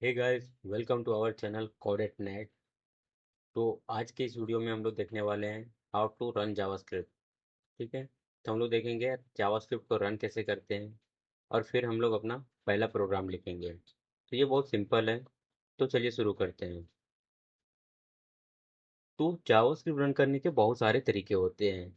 Hey guys, welcome to our channel कोडेट नेट। तो आज के इस वीडियो में हम लोग देखने वाले हैं हाउ टू रन जावास्क्रिप्ट। ठीक है, तो हम लोग देखेंगे जावास्क्रिप्ट को रन कैसे करते हैं और फिर हम लोग अपना पहला प्रोग्राम लिखेंगे। तो ये बहुत सिंपल है। तो चलिए शुरू करते हैं। तो जावास्क्रिप्ट रन करने के बहुत सारे तरीके होते हैं।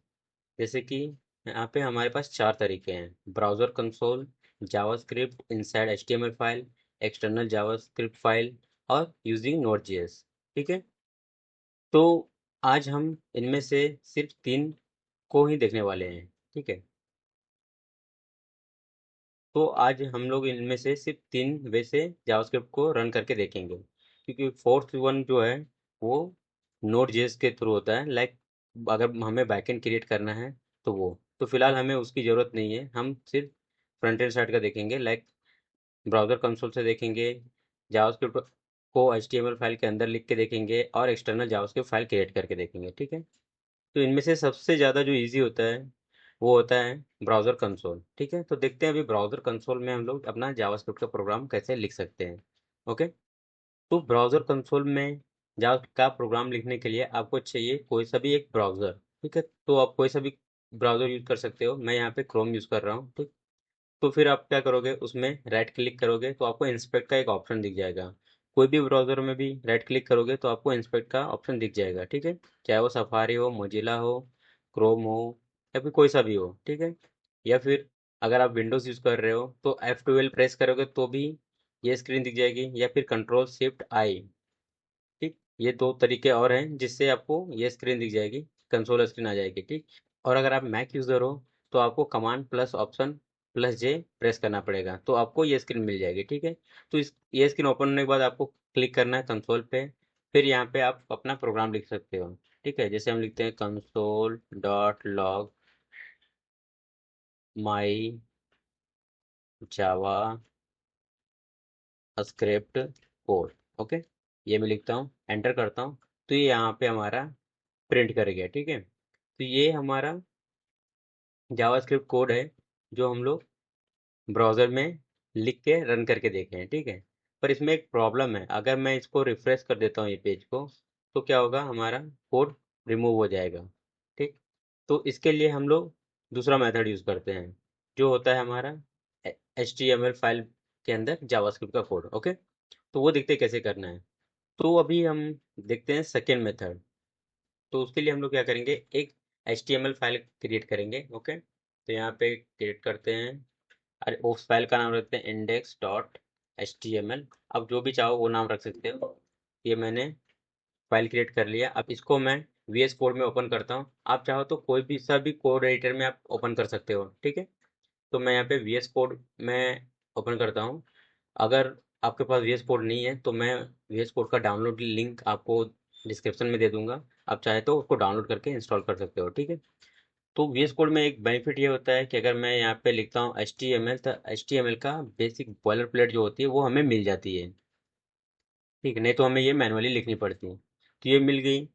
जैसे कि यहाँ पे हमारे पास चार तरीके हैं: browser console, JavaScript inside HTML file, external JavaScript file और यूजिंग नोड जेएस। ठीक है, तो आज हम इनमें से सिर्फ तीन को ही देखने वाले हैं। ठीक है, तो आज हम लोग इनमें से सिर्फ तीन वे से जावास्क्रिप्ट को रन करके देखेंगे, क्योंकि फोर्थ वन जो है वो नोड जेएस के थ्रू होता है। लाइक अगर हमें बैकएंड क्रिएट करना है तो वो, तो फिलहाल हमें उसकी ज़रूरत नहीं है। हम सिर्फ फ्रंट एंड साइड का देखेंगे। लाइक ब्राउज़र कंसोल से देखेंगे, जावास्क्रिप्ट को एचटीएमएल फाइल के अंदर लिख के देखेंगे और एक्सटर्नल जावास्क्रिप्ट फाइल क्रिएट करके देखेंगे। ठीक है, तो इनमें से सबसे ज़्यादा जो इजी होता है वो होता है ब्राउज़र कंसोल। ठीक है, तो देखते हैं अभी ब्राउज़र कंसोल में हम लोग अपना जावास्क्रिप्ट का प्रोग्राम कैसे लिख सकते हैं। ओके, तो ब्राउज़र कंसोल में जावा का प्रोग्राम लिखने के लिए आपको चाहिए कोई सा भी एक ब्राउज़र। ठीक है, तो आप कोई सा भी ब्राउज़र यूज़ कर सकते हो। मैं यहाँ पे क्रोम यूज़ कर रहा हूँ। ठीक, तो फिर आप क्या करोगे, उसमें राइट क्लिक करोगे तो आपको इंस्पेक्ट का एक ऑप्शन दिख जाएगा। कोई भी ब्राउज़र में भी राइट क्लिक करोगे तो आपको इंस्पेक्ट का ऑप्शन दिख जाएगा। ठीक है, चाहे वो सफारी हो, मोजिला हो, क्रोम हो या फिर कोई सा भी हो। ठीक है, या फिर अगर आप विंडोज़ यूज़ कर रहे हो तो F12 प्रेस करोगे तो भी ये स्क्रीन दिख जाएगी, या फिर कंट्रोल शिफ्ट आई। ठीक, ये दो तरीके और हैं जिससे आपको ये स्क्रीन दिख जाएगी, कंसोल स्क्रीन आ जाएगी। ठीक, और अगर आप मैक यूज़र हो तो आपको कमांड प्लस ऑप्शन प्लस जे प्रेस करना पड़ेगा, तो आपको ये स्क्रीन मिल जाएगी। ठीक है, तो इस ये स्क्रीन ओपन होने के बाद आपको क्लिक करना है कंसोल पे। फिर यहाँ पे आप अपना प्रोग्राम लिख सकते हो। ठीक है, जैसे हम लिखते हैं कंसोल डॉट लॉग माई जावा स्क्रिप्ट कोड। ओके, ये मैं लिखता हूँ, एंटर करता हूँ, तो ये यहाँ पे हमारा प्रिंट कर गया। ठीक है, तो ये हमारा जावास्क्रिप्ट कोड है जो हम लोग ब्राउज़र में लिख के रन करके देखे हैं। ठीक है, पर इसमें एक प्रॉब्लम है। अगर मैं इसको रिफ्रेश कर देता हूँ ये पेज को, तो क्या होगा, हमारा कोड रिमूव हो जाएगा। ठीक, तो इसके लिए हम लोग दूसरा मेथड यूज़ करते हैं जो होता है हमारा HTML फाइल के अंदर जावास्क्रिप्ट का कोड। ओके, तो वो देखते हैं कैसे करना है। तो अभी हम देखते हैं सेकेंड मेथड। तो उसके लिए हम लोग क्या करेंगे, एक HTML फाइल क्रिएट करेंगे। ओके, तो यहाँ पे क्रिएट करते हैं, अरे उस फाइल का नाम रखते हैं index.html। अब जो भी चाहो वो नाम रख सकते हो। ये मैंने फाइल क्रिएट कर लिया। अब इसको मैं VS कोड में ओपन करता हूँ। आप चाहो तो कोई भी सा भी कोड एडिटर में आप ओपन कर सकते हो। ठीक है, तो मैं यहाँ पे VS कोड में ओपन करता हूँ। अगर आपके पास VS कोड नहीं है तो मैं VS कोड का डाउनलोड लिंक आपको डिस्क्रिप्शन में दे दूंगा। आप चाहे तो उसको डाउनलोड करके इंस्टॉल कर सकते हो। ठीक है, तो VS कोड में एक बेनिफिट ये होता है कि अगर मैं यहाँ पे लिखता हूँ HTML, तो HTML का बेसिक बॉयलर प्लेट जो होती है वो हमें मिल जाती है। ठीक है, नहीं तो हमें ये मैनुअली लिखनी पड़ती है। तो ये मिल गई।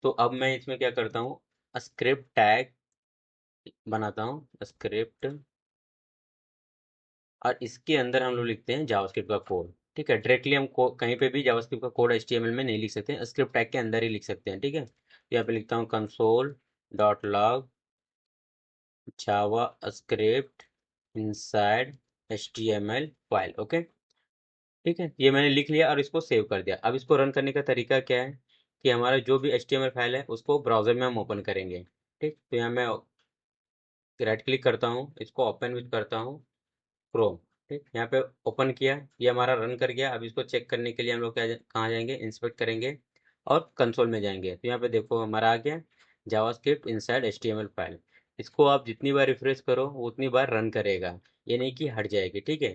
तो अब मैं इसमें क्या करता हूँ, स्क्रिप्ट टैग बनाता हूँ, स्क्रिप्ट, और इसके अंदर हम लोग लिखते हैं जावास्क्रिप्ट का कोड। ठीक है, डायरेक्टली हम कहीं पे भी जावास्क्रिप्ट का कोड HTML में नहीं लिख सकते, स्क्रिप्ट टैग के अंदर ही लिख सकते हैं। ठीक है, तो यहाँ पे लिखता हूँ console dot log JavaScript inside HTML file. Okay, ठीक है, ये मैंने लिख लिया और इसको सेव कर दिया। अब इसको रन करने का तरीका क्या है कि हमारा जो भी HTML फाइल है उसको ब्राउजर में हम ओपन करेंगे। ठीक, तो यहाँ मैं राइट क्लिक करता हूँ, इसको ओपन विथ करता हूँ क्रोम। ठीक, यहाँ पे ओपन किया, ये हमारा रन कर गया। अब इसको चेक करने के लिए हम लोग कहाँ जाएंगे, इंस्पेक्ट करेंगे और कंसोल में जाएंगे। तो यहाँ पे देखो हमारा आ गया जावास्क्रिप्ट इनसाइड HTML फाइल। इसको आप जितनी बार रिफ्रेश करो वो उतनी बार रन करेगा, ये नहीं कि हट जाएगी। ठीक है,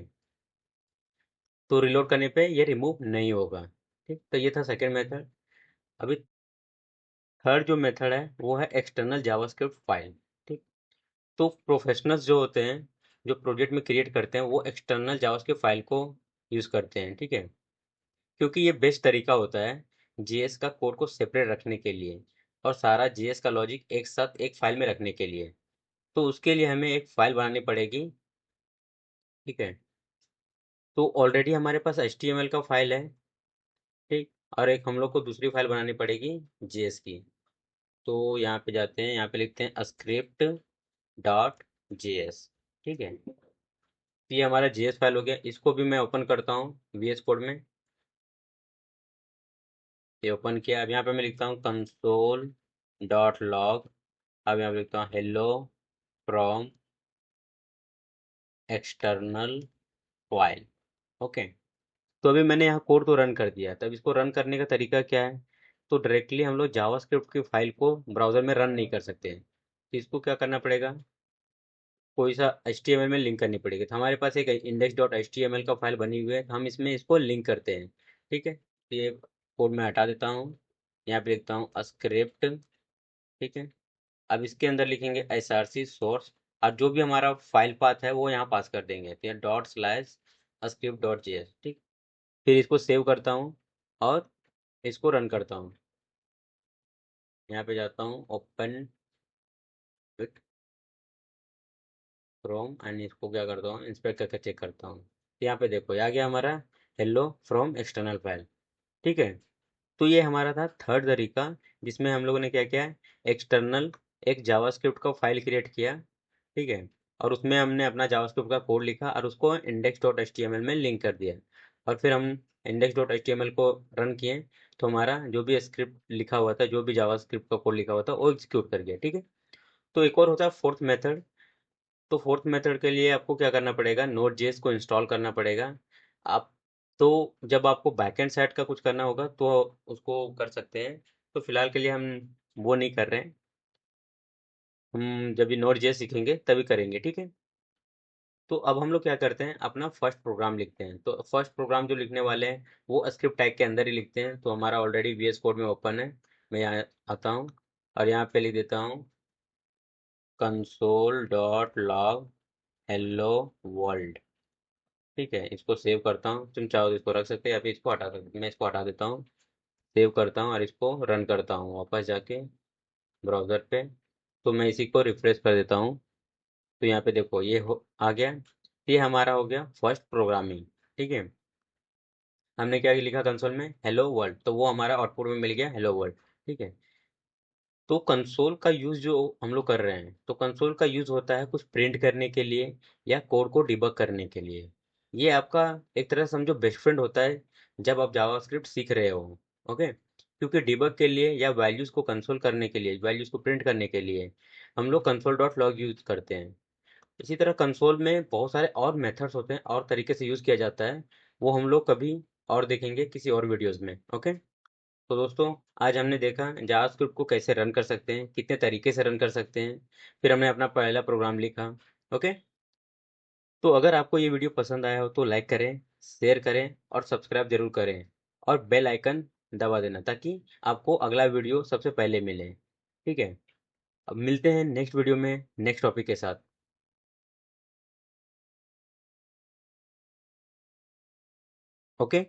तो रिलोड करने पे ये रिमूव नहीं होगा। ठीक, तो ये था सेकेंड मेथड। अभी थर्ड जो मेथड है वो है एक्सटर्नल जावास्क्रिप्ट फाइल। ठीक, तो प्रोफेशनल्स जो होते हैं, जो प्रोजेक्ट में क्रिएट करते हैं, वो एक्सटर्नल जावास्क्रिप्ट फाइल को यूज़ करते हैं। ठीक है, क्योंकि ये बेस्ट तरीका होता है जीएस का कोड को सेपरेट रखने के लिए और सारा जीएस का लॉजिक एक साथ एक फाइल में रखने के लिए। तो उसके लिए हमें एक फाइल बनानी पड़ेगी। ठीक है, तो ऑलरेडी हमारे पास HTML का फाइल है, ठीक। और एक हम लोग को दूसरी फाइल बनानी पड़ेगी JS की। तो यहाँ पे जाते हैं, यहाँ पे लिखते हैं स्क्रिप्ट डॉट JS, ठीक है। तो ये हमारा JS फाइल हो गया, इसको भी मैं ओपन करता हूँ VS कोड में। ये ओपन किया। अब यहाँ पे मैं लिखता हूँ कंसोल डॉट लॉग। अब यहाँ पे लिखता हूँ hello from external file, okay. तो अभी मैंने यहाँ कोड तो रन कर दिया। तब इसको रन करने का तरीका क्या है? तो डायरेक्टली हम लोग जावास्क्रिप्ट की फाइल को ब्राउजर में रन नहीं कर सकते हैं। तो इसको क्या करना पड़ेगा, कोई सा HTML में लिंक करनी पड़ेगी। तो हमारे पास एक index.html का फाइल बनी हुई है, तो हम इसमें इसको लिंक करते हैं, ठीक है। तो ये कोड मैं हटा देता हूँ, यहाँ पे लिखता हूँ स्क्रिप्ट, ठीक है। अब इसके अंदर लिखेंगे src सोर्स, और जो भी हमारा फाइल पाथ है वो यहाँ पास कर देंगे। तो ये dot slash script dot JS, ठीक। फिर इसको सेव करता हूँ और इसको रन करता हूँ। यहाँ पे जाता हूँ ओपन विथ फ्रॉम एंड इसको क्या करता हूँ, इंस्पेक्ट करके चेक करता हूँ। तो यहाँ पे देखो, ये आ गया हमारा हेलो फ्रॉम एक्सटर्नल फाइल, ठीक है। तो ये हमारा था थर्ड तरीका, जिसमें हम लोगों ने क्या किया, एक्सटर्नल एक जावास्क्रिप्ट का फाइल क्रिएट किया, ठीक है। और उसमें हमने अपना जावास्क्रिप्ट का कोड लिखा और उसको index.html में लिंक कर दिया। और फिर हम index.html को रन किए, तो हमारा जो भी स्क्रिप्ट लिखा हुआ था, जो भी जावास्क्रिप्ट का कोड लिखा हुआ था, वो एग्जीक्यूट कर गया, ठीक है। तो एक और होता है फोर्थ मेथड। तो फोर्थ मेथड के लिए आपको क्या करना पड़ेगा, नोड जेएस को इंस्टॉल करना पड़ेगा। आप तो जब आपको बैकएंड साइड का कुछ करना होगा तो उसको कर सकते हैं। तो फिलहाल के लिए हम वो नहीं कर रहे हैं, हम जब भी नोड जेएस सीखेंगे तभी करेंगे, ठीक है। तो अब हम लोग क्या करते हैं, अपना फर्स्ट प्रोग्राम लिखते हैं। तो फर्स्ट प्रोग्राम जो लिखने वाले हैं वो स्क्रिप्ट टैग के अंदर ही लिखते हैं। तो हमारा ऑलरेडी VS कोड में ओपन है, मैं यहाँ आता हूँ और यहाँ पे लिख देता हूँ console dot log hello world, ठीक है। इसको सेव करता हूँ, तुम चाहो तो इसको रख सकते हैं या फिर इसको हटा सकते, मैं इसको हटा देता हूँ। सेव करता हूँ और इसको रन करता हूँ वापस जाके ब्राउज़र पे। तो मैं इसी को रिफ्रेश कर देता हूँ। तो यहाँ पे देखो ये हो आ गया। ये हमारा हो गया फर्स्ट प्रोग्रामिंग, ठीक है। हमने क्या लिखा कंसोल में, हेलो वर्ल्ड, तो वो हमारा आउटपुट में मिल गया हेलो वर्ल्ड, ठीक है। तो कंसोल का यूज़ जो हम लोग कर रहे हैं, तो कंसोल का यूज़ होता है कुछ प्रिंट करने के लिए या कोड को डिबग करने के लिए। ये आपका एक तरह से समझो बेस्ट फ्रेंड होता है जब आप जावास्क्रिप्ट सीख रहे हो, ओके। क्योंकि डिबग के लिए या वैल्यूज़ को कंसोल करने के लिए, वैल्यूज़ को प्रिंट करने के लिए हम लोग कंसोल डॉट लॉग यूज़ करते हैं। इसी तरह कंसोल में बहुत सारे और मेथड्स होते हैं और तरीके से यूज़ किया जाता है, वो हम लोग कभी और देखेंगे किसी और वीडियोज़ में, ओके। तो दोस्तों, आज हमने देखा जावास्क्रिप्ट को कैसे रन कर सकते हैं, कितने तरीके से रन कर सकते हैं। फिर हमने अपना पहला प्रोग्राम लिखा, ओके। तो अगर आपको ये वीडियो पसंद आया हो तो लाइक करें, शेयर करें और सब्सक्राइब जरूर करें। और बेल आइकन दबा देना ताकि आपको अगला वीडियो सबसे पहले मिले, ठीक है। अब मिलते हैं नेक्स्ट वीडियो में नेक्स्ट टॉपिक के साथ, ओके।